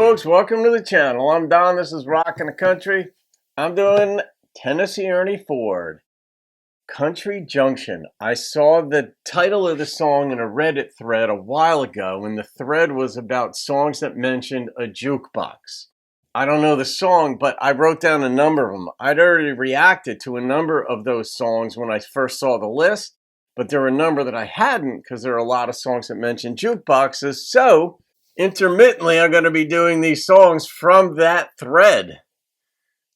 folks, welcome to the channel. I'm Don, this is Rockin' the Country. I'm doing Tennessee Ernie Ford, Country Junction. I saw the title of the song in a Reddit thread a while ago, and the thread was about songs that mentioned a jukebox. I don't know the song, but I wrote down a number of them. I'd already reacted to a number of those songs when I first saw the list, but there were a number that I hadn't because there are a lot of songs that mention jukeboxes, so intermittently, I'm going to be doing these songs from that thread.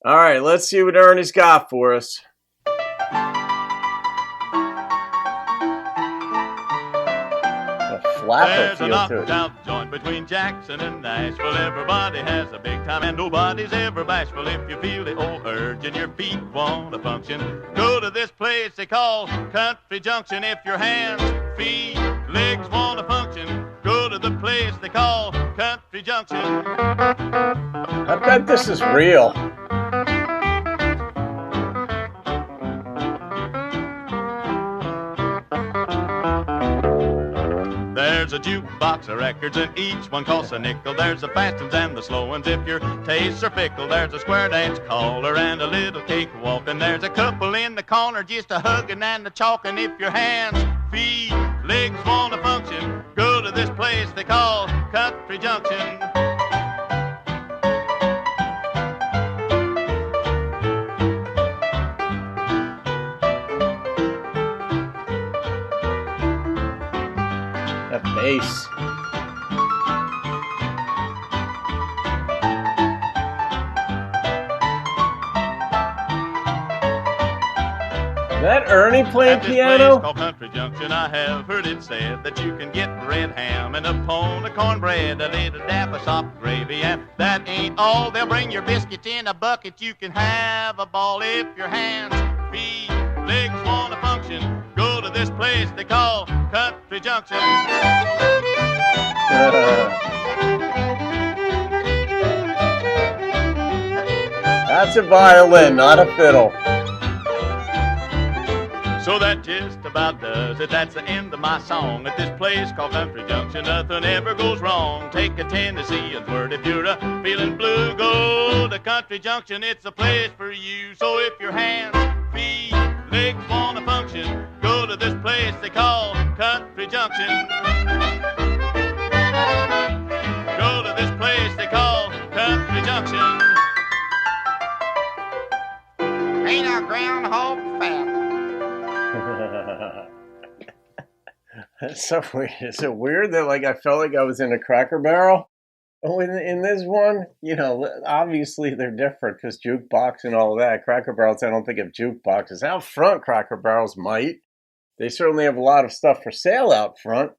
All right, let's see what Ernie's got for us. A flapper feel to it. There's a knockout joint between Jackson and Nashville. Everybody has a big time and nobody's ever bashful. If you feel the old urge and your feet want to function, go to this place they call Country Junction. If your hands, feet, legs want to function, go to the place they call Country Junction. I bet this is real. There's a jukebox of records and each one costs a nickel. There's the fast ones and the slow ones if your tastes are fickle. There's a square dance caller and a little cake walking. There's a couple in the corner just a hugging and a chalking. If your hands, feet, legs want to function, go to this place they call Country Junction. That bass. That Ernie playing piano? Called Country Junction, I have heard it said that you can get red ham and a pone of cornbread, a little dapper soft gravy, and that ain't all. They'll bring your biscuits in a bucket. You can have a ball if your hands, feet, legs want to function. Go to this place they call Country Junction. That's a violin, not a fiddle. So that just about does it. That's the end of my song. At this place called Country Junction, nothing ever goes wrong. Take a Tennessean's word. If you're feeling blue, go to Country Junction. It's a place for you. So if your hands, feet, legs want to function, go to this place they call Country Junction. Go to this place they call Country Junction. Ain't a groundhog fat. That's so weird. Is it weird that I felt like I was in a Cracker Barrel? Oh, in this one, obviously they're different because jukebox and all that. Cracker Barrels, I don't think of jukeboxes. Out front, Cracker Barrels might. They certainly have a lot of stuff for sale out front.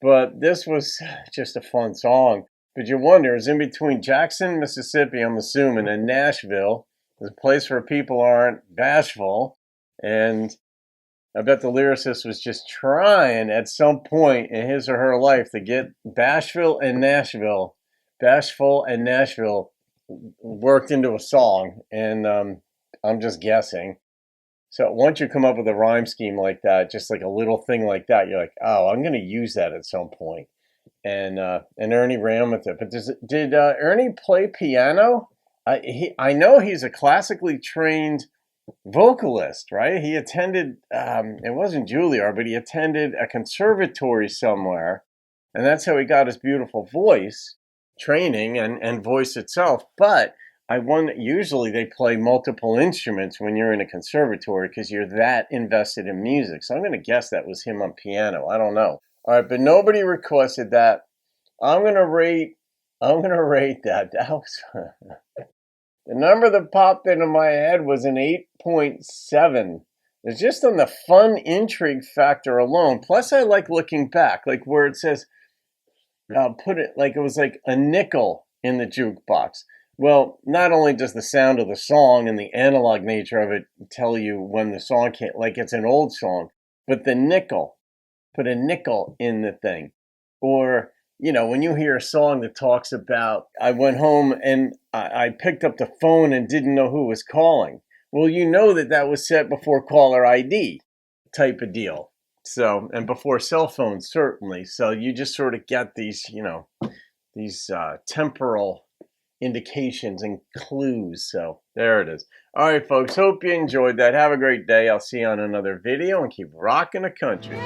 But this was just a fun song. But you wonder, it's in between Jackson, Mississippi, I'm assuming, and Nashville. It's a place where people aren't bashful. And I bet the lyricist was just trying at some point in his or her life to get Bashful and Nashville worked into a song. And I'm just guessing. So once you come up with a rhyme scheme like that, just like a little thing like that, you're like, oh, I'm going to use that at some point. And Ernie ran with it. But did Ernie play piano? I know he's a classically trained vocalist, right? He attended, it wasn't Juilliard, but he attended a conservatory somewhere. And that's how he got his beautiful voice training and voice itself. But usually they play multiple instruments when you're in a conservatory because you're that invested in music. So I'm going to guess that was him on piano. I don't know. All right, but nobody requested that. I'm going to rate that. That was the number that popped into my head was an 8.7. It's just on the fun intrigue factor alone. Plus, I like looking back, like where it says, put it like it was like a nickel in the jukebox. Well, not only does the sound of the song and the analog nature of it tell you when the song came, like it's an old song, but the nickel, put a nickel in the thing. Or, when you hear a song that talks about, I went home and I picked up the phone and didn't know who was calling. Well, that was set before caller ID type of deal. So, and before cell phones, certainly. So you just sort of get these temporal indications and clues. So there it is. All right, folks. Hope you enjoyed that. Have a great day. I'll see you on another video and keep rocking the country.